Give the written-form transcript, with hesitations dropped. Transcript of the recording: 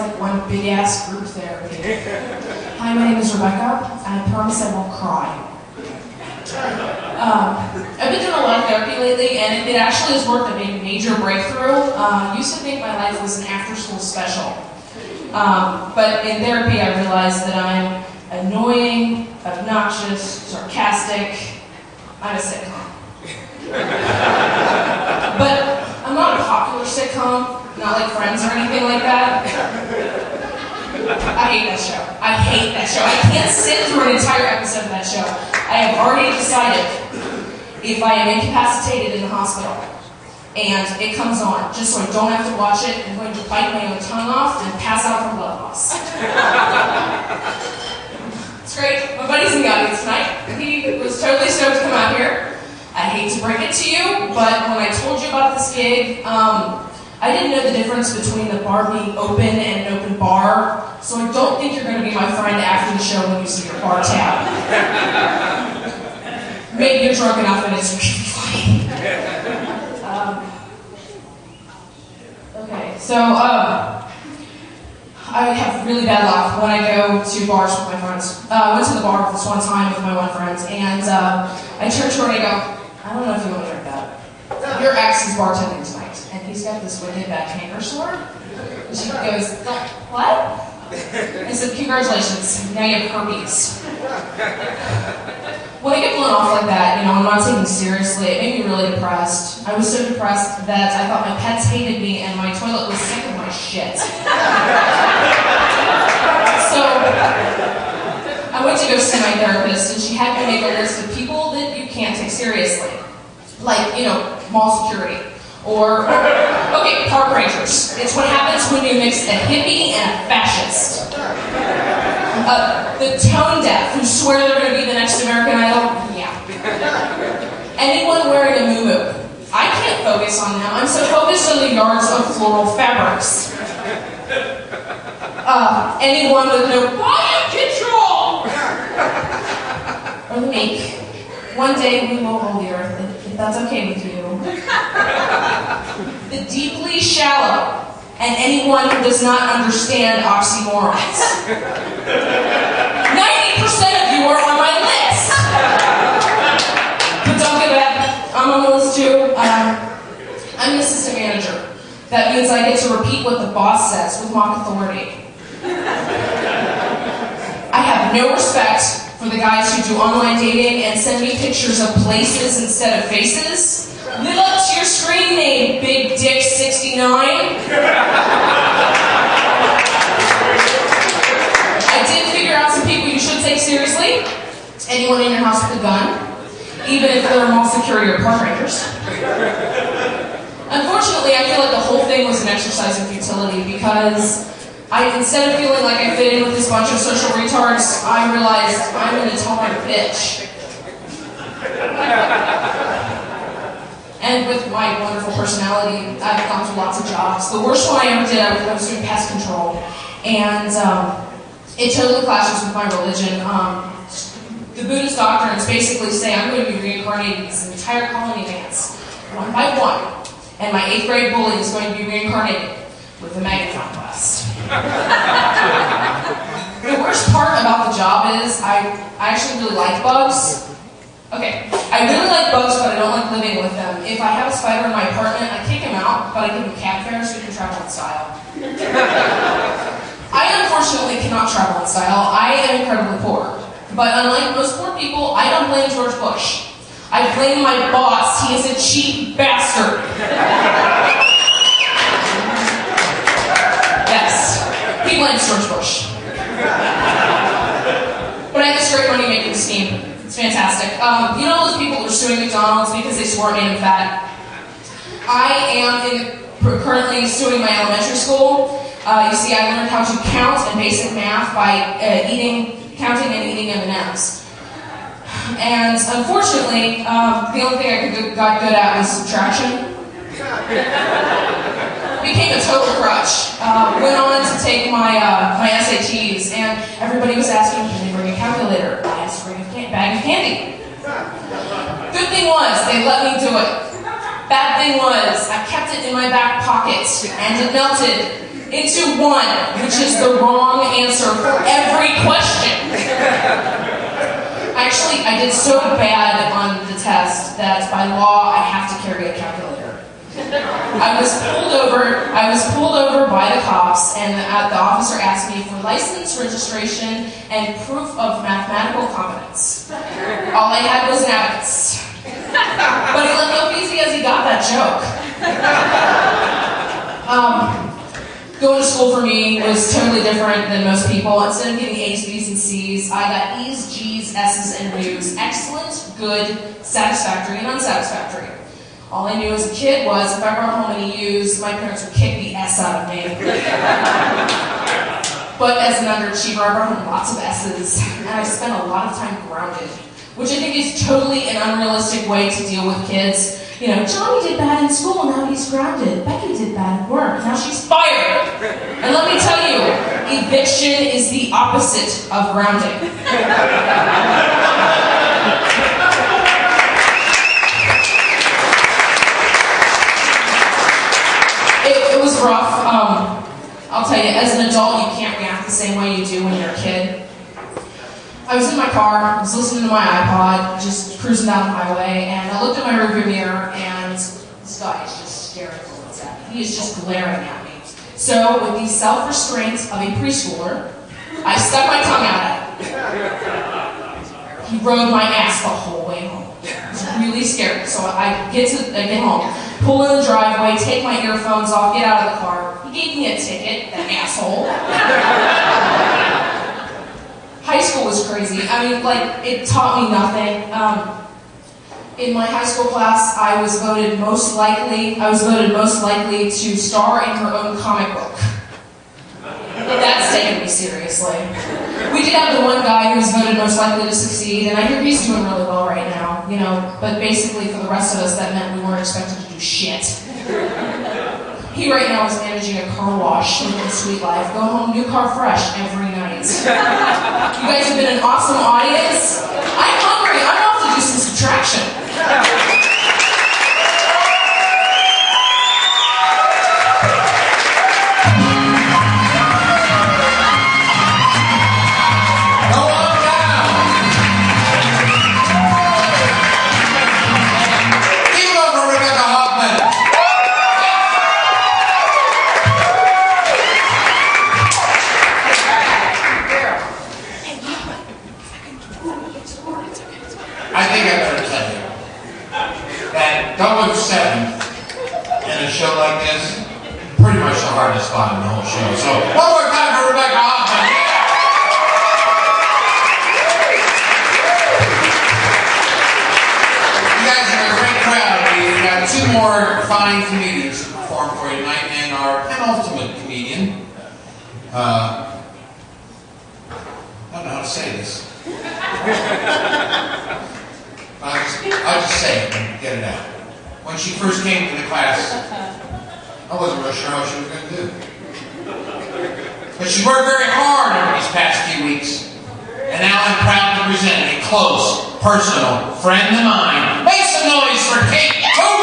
like one big-ass group therapy. Hi, my name is Rebecca, and I promise I won't cry. I've been doing a lot of therapy lately, and it actually has worked. I made a major breakthrough. Used to think my life was an after-school special. But in therapy, I realized that I'm annoying, obnoxious, sarcastic. I'm a sitcom. But I'm not a popular sitcom, not like Friends or anything like that. I hate that show. I hate that show. I can't sit through an entire episode of that show. I have already decided if I am incapacitated in the hospital and it comes on, just so I don't have to watch it, I'm going to bite my own tongue off and pass out from blood loss. It's great. My buddy's in the audience tonight. He was totally stoked to come out here. I hate to break it to you, but when I told you about this gig, I didn't know the difference between the bar being open and an open bar, so I don't think you're going to be my friend after the show when you see your bar tab. Maybe you're drunk enough and it's really funny. Okay, so I have really bad luck when I go to bars with my friends. I went to the bar this one time with my one friend, and I turn to her and I go, I don't know if you want to drink that. Your ex is bartending tonight, and he's got this wicked bad canker sore. And she goes, what? I said, congratulations, now you have herpes. When I get blown off like that, I'm not taken seriously, it made me really depressed. I was so depressed that I thought my pets hated me and my toilet was sick of my shit. So, I went to go see my therapist, and she had me make a list of people that you can't take seriously. Like, mall security. Or, okay, park rangers. It's what happens when you mix a hippie and a fascist. The tone deaf who swear they're going to be the next American Idol. Yeah. Anyone wearing a muumuu. I can't focus on them. I'm so focused on the yards of floral fabrics. Anyone with no volume control. Or the meek. One day we will roll the earth, if that's okay with you. The deeply shallow, and anyone who does not understand oxymorons. 90% of you are on my list! But don't get back, I'm on the list too. I'm an assistant manager. That means I get to repeat what the boss says with mock authority. I have no respect for the guys who do online dating and send me pictures of places instead of faces. Live up to your screen name, Big Dick 69. I did figure out some people you should take seriously. Anyone in your house with a gun, even if they're mall security or park rangers. Unfortunately, I feel like the whole thing was an exercise in futility because instead of feeling like I fit in with this bunch of social retards, I realized I'm an intolerant bitch. And with my wonderful personality, I've gone through lots of jobs. The worst one I ever did, I was doing pest control. And it totally clashes with my religion. The Buddhist doctrines basically say I'm going to be reincarnated as an entire colony of ants, one by one. And my 8th grade bully is going to be reincarnated with a magnifying glass. The worst part about the job is I actually really like bugs. Okay, I really like bugs, but I don't like living with them. If I have a spider in my apartment, I kick him out, but I give him cat fare so he can travel in style. I unfortunately cannot travel in style. I am incredibly poor. But unlike most poor people, I don't blame George Bush. I blame my boss. He is a cheap bastard. Yes, he blames George Bush. But I have this great money-making scheme. It's fantastic. You know those people who are suing McDonald's because they swore made them fat? I am currently suing my elementary school. You see, I learned how to count and basic math by counting and eating M&Ms. And unfortunately, the only thing I got good at was subtraction. Became a total crutch. Went on to take my SATs, and everybody was asking, can they bring a calculator? I asked to bring a bag of candy. Good thing was, they let me do it. Bad thing was, I kept it in my back pocket, and it melted into 1, which is the wrong answer for every question. Actually, I did so bad on the test that by law I have to carry a calculator. I was pulled over by the cops, and the officer asked me for license, registration, and proof of mathematical competence. All I had was an abacus. But he let me off easy as he got that joke. Going to school for me was totally different than most people. Instead of getting A's, B's, and C's, I got E's, G's, S's, and U's. Excellent, good, satisfactory, and unsatisfactory. All I knew as a kid was if I brought home any U's, my parents would kick the S out of me. But as an underachiever, I brought home lots of S's, and I spent a lot of time grounded, which I think is totally an unrealistic way to deal with kids. You know, Johnny did bad in school, now he's grounded. Becky did bad at work, now she's fired. And let me tell you, eviction is the opposite of grounding. It was rough. I'll tell you, as an adult, you can't react the same way you do when you're a kid. I was in my car, I was listening to my iPod, just cruising down the highway, and I looked at my rearview mirror, and this guy is just staring bullets at me. He is just glaring at me. So, with the self-restraint of a preschooler, I stuck my tongue out at him. He rode my ass the whole way home. I was really scared. So I get home, pull in the driveway, take my earphones off, get out of the car. He gave me a ticket, that asshole. High school was crazy. I mean, like, it taught me nothing. In my high school class, I was voted most likely to star in her own comic book. That's taking me seriously. We did have the one guy who was voted most likely to succeed, and I hear he's doing really well right now, you know, but basically for the rest of us, that meant we weren't expected to do shit. He right now is managing a car wash, living a sweet life. Go home, new car fresh every night. You guys have been an awesome audience. I'm hungry. I'm off to do some subtraction. I think I better tell you that going 7th in a show like this, pretty much the hardest spot in the whole show. So, one more time for Rebecca Hoffman. You guys are a great crowd. We got 2 more fine comedians to perform for you tonight, and our penultimate comedian. I don't know how to say this. I'll just say it and get it out. When she first came to the class, I wasn't really sure how she was going to do. But she worked very hard over these past few weeks. And now I'm proud to present a close, personal friend of mine. Make some noise for Kate Cooper!